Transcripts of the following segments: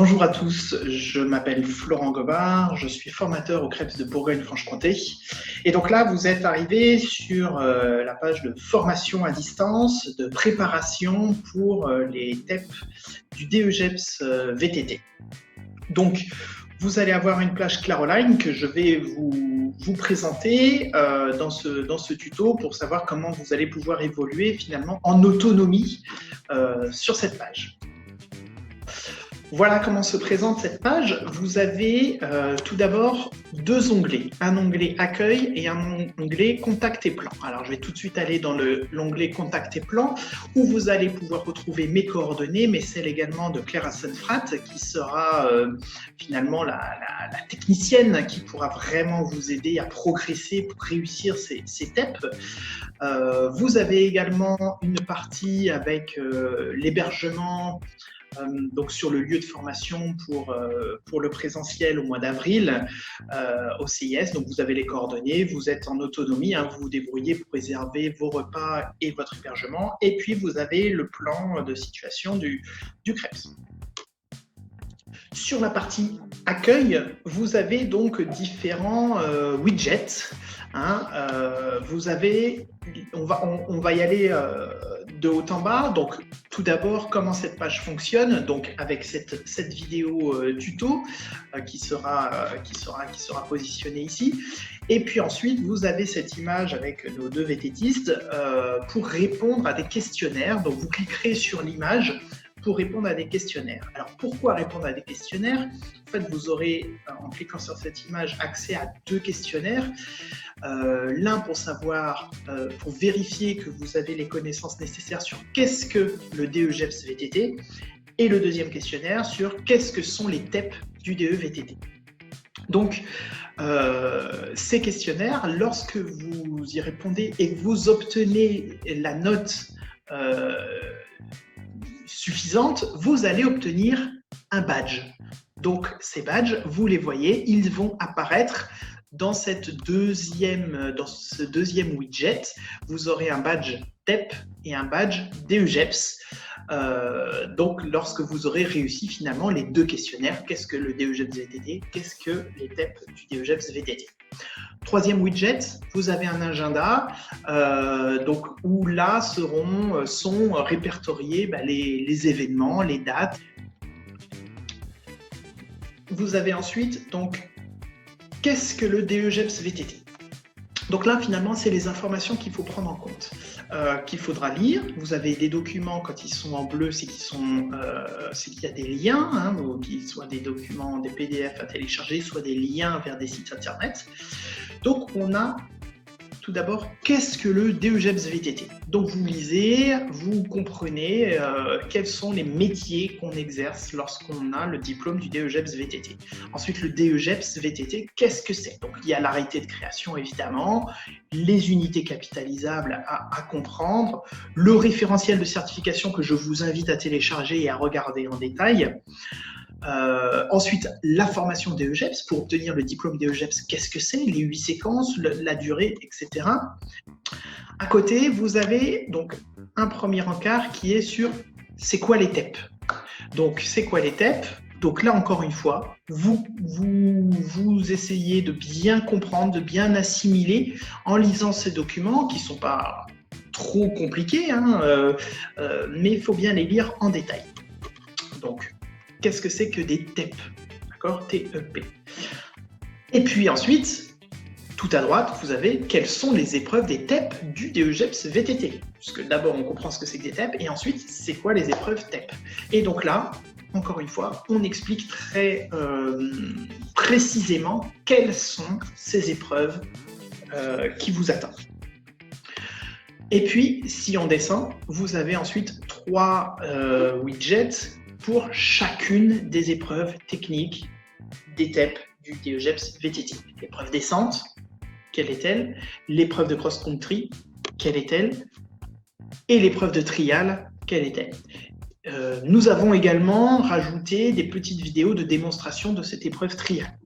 Bonjour à tous, je m'appelle Florent Gobard, je suis formateur au CREPS de Bourgogne-Franche-Comté. Et donc là, vous êtes arrivé sur la page de formation à distance, de préparation pour les TEP du DEGEPS VTT. Donc, vous allez avoir une plage Claroline que je vais vous présenter dans ce tuto pour savoir comment vous allez pouvoir évoluer finalement en autonomie sur cette page. Voilà comment se présente cette page. Vous avez tout d'abord deux onglets, un onglet accueil et un onglet contact et plan. Alors je vais tout de suite aller dans l'onglet contact et plan où vous allez pouvoir retrouver mes coordonnées, mais celles également de Claire Assenfrat qui sera finalement la technicienne qui pourra vraiment vous aider à progresser pour réussir ces TEP. Vous avez également une partie avec l'hébergement donc sur le lieu de formation pour le présentiel au mois d'avril au CIS. Donc vous avez les coordonnées, vous êtes en autonomie, vous vous débrouillez pour réserver vos repas et votre hébergement. Et puis vous avez le plan de situation du CREPS. Sur la partie accueil, vous avez donc différents widgets. Vous avez, on va y aller de haut en bas. Donc, tout d'abord, comment cette page fonctionne. Donc, avec cette vidéo tuto qui sera positionnée ici. Et puis ensuite, vous avez cette image avec nos deux VTTistes pour répondre à des questionnaires. Donc, vous cliquerez sur l'image pour répondre à des questionnaires. Alors, pourquoi répondre à des questionnaires? En fait, vous aurez, en cliquant sur cette image, accès à deux questionnaires. L'un pour savoir, pour vérifier que vous avez les connaissances nécessaires sur qu'est-ce que le DEGEPS VTT, et le deuxième questionnaire sur qu'est-ce que sont les TEP du DE VTT. Donc, ces questionnaires, lorsque vous y répondez et que vous obtenez la note suffisante, vous allez obtenir un badge. Donc, ces badges, vous les voyez, ils vont apparaître dans ce deuxième widget. Vous aurez un badge TEP et un badge DEGEPS. Donc, lorsque vous aurez réussi finalement les deux questionnaires, qu'est-ce que le DEGEPS VTT, qu'est-ce que les TEP du DEGEPS VTT. Troisième widget, vous avez un agenda donc, où là sont répertoriés les événements, les dates. Vous avez ensuite, donc, qu'est-ce que le DEGEPS VTT? Donc là, finalement, c'est les informations qu'il faut prendre en compte, qu'il faudra lire. Vous avez des documents, quand ils sont en bleu, c'est qu'il y a des liens, soit des documents, des PDF à télécharger, soit des liens vers des sites internet. Donc, on a tout d'abord, qu'est-ce que le DEGEPS VTT? Donc, vous lisez, vous comprenez quels sont les métiers qu'on exerce lorsqu'on a le diplôme du DEGEPS VTT. Ensuite, le DEGEPS VTT, qu'est-ce que c'est? Donc, il y a l'arrêté de création, évidemment, les unités capitalisables à comprendre, le référentiel de certification que je vous invite à télécharger et à regarder en détail. Ensuite, la formation DEGEPS, pour obtenir le diplôme DEGEPS, qu'est-ce que c'est, les 8 séquences, la durée, etc. À côté, vous avez donc un premier encart qui est sur c'est quoi les TEP. Donc, c'est quoi les TEP? Donc là, encore une fois, vous essayez de bien comprendre, de bien assimiler en lisant ces documents qui ne sont pas trop compliqués, mais il faut bien les lire en détail. Donc, qu'est-ce que c'est que des TEP? D'accord, TEP. Et puis ensuite, tout à droite, vous avez quelles sont les épreuves des TEP du DEGEPS VTT. Puisque d'abord, on comprend ce que c'est que des TEP, et ensuite, c'est quoi les épreuves TEP. Et donc là, encore une fois, on explique très précisément quelles sont ces épreuves qui vous attendent. Et puis, si on descend, vous avez ensuite 3 widgets pour chacune des épreuves techniques des TEP du DEGEPS VTT. L'épreuve descente, quelle est-elle? L'épreuve de cross-country, quelle est-elle? Et l'épreuve de trial, quelle est-elle? Nous avons également rajouté des petites vidéos de démonstration de cette épreuve trial.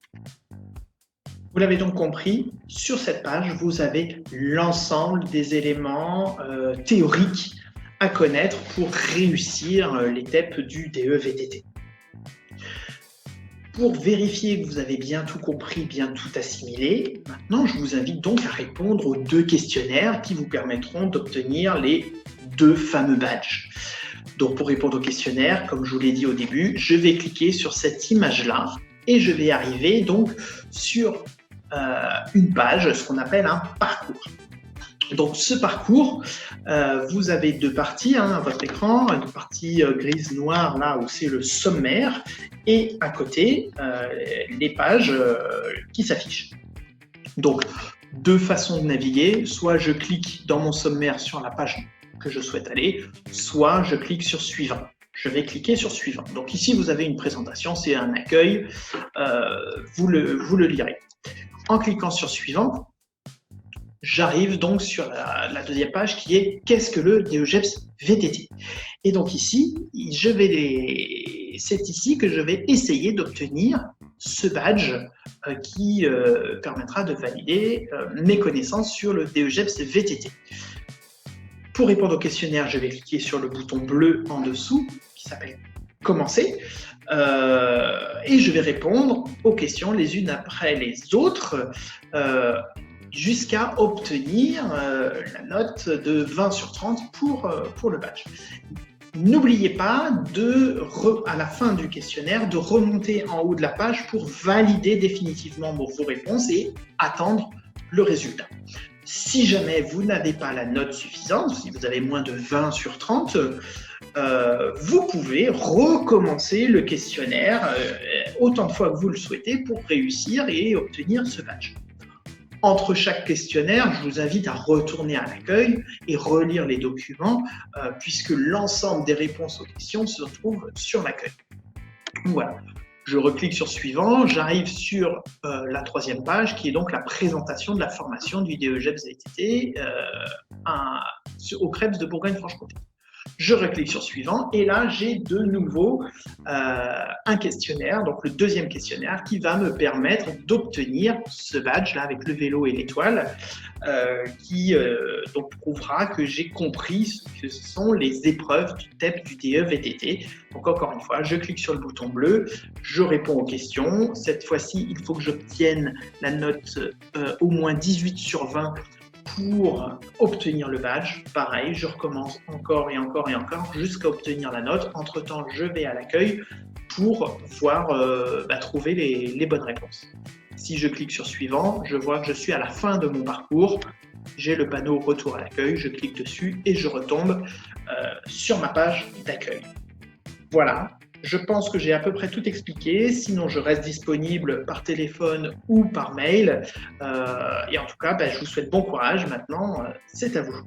Vous l'avez donc compris, sur cette page, vous avez l'ensemble des éléments théoriques à connaître pour réussir les TEP du DE VTT. Pour vérifier que vous avez bien tout compris, bien tout assimilé, maintenant je vous invite donc à répondre aux 2 questionnaires qui vous permettront d'obtenir les 2 fameux badges. Donc pour répondre au questionnaire, comme je vous l'ai dit au début, je vais cliquer sur cette image-là et je vais arriver donc sur une page, ce qu'on appelle un parcours. Donc ce parcours, vous avez 2 parties à votre écran, une partie grise-noire là où c'est le sommaire et à côté les pages qui s'affichent. Donc 2 façons de naviguer, soit je clique dans mon sommaire sur la page que je souhaite aller, soit je clique sur suivant. Je vais cliquer sur suivant. Donc ici vous avez une présentation, c'est un accueil, vous le lirez. En cliquant sur suivant, j'arrive donc sur la deuxième page qui est « Qu'est-ce que le DEGEPS VTT ?» Et donc ici, c'est ici que je vais essayer d'obtenir ce badge qui permettra de valider mes connaissances sur le DEGEPS VTT. Pour répondre au questionnaire, je vais cliquer sur le bouton bleu en dessous qui s'appelle « Commencer ». Et je vais répondre aux questions les unes après les autres jusqu'à obtenir la note de 20 sur 30 pour le badge. N'oubliez pas à la fin du questionnaire de remonter en haut de la page pour valider définitivement vos réponses et attendre le résultat. Si jamais vous n'avez pas la note suffisante, si vous avez moins de 20 sur 30, vous pouvez recommencer le questionnaire autant de fois que vous le souhaitez pour réussir et obtenir ce badge. Entre chaque questionnaire, je vous invite à retourner à l'accueil et relire les documents puisque l'ensemble des réponses aux questions se trouve sur l'accueil. Voilà. Je reclique sur suivant, j'arrive sur la 3e page qui est donc la présentation de la formation du DEGEPS VTT au CREPS de Bourgogne-Franche-Comté. Je reclique sur suivant et là j'ai de nouveau un questionnaire, donc le 2e questionnaire qui va me permettre d'obtenir ce badge là avec le vélo et l'étoile qui donc prouvera que j'ai compris ce que sont les épreuves du TEP du DE VTT. Donc encore une fois, je clique sur le bouton bleu, je réponds aux questions. Cette fois-ci, il faut que j'obtienne la note au moins 18 sur 20 pour obtenir le badge. Pareil, je recommence encore et encore et encore jusqu'à obtenir la note. Entre-temps, je vais à l'accueil pour voir trouver les bonnes réponses. Si je clique sur suivant, je vois que je suis à la fin de mon parcours. J'ai le panneau retour à l'accueil, je clique dessus et je retombe sur ma page d'accueil. Voilà. Je pense que j'ai à peu près tout expliqué, sinon je reste disponible par téléphone ou par mail. Et en tout cas, je vous souhaite bon courage. Maintenant, c'est à vous.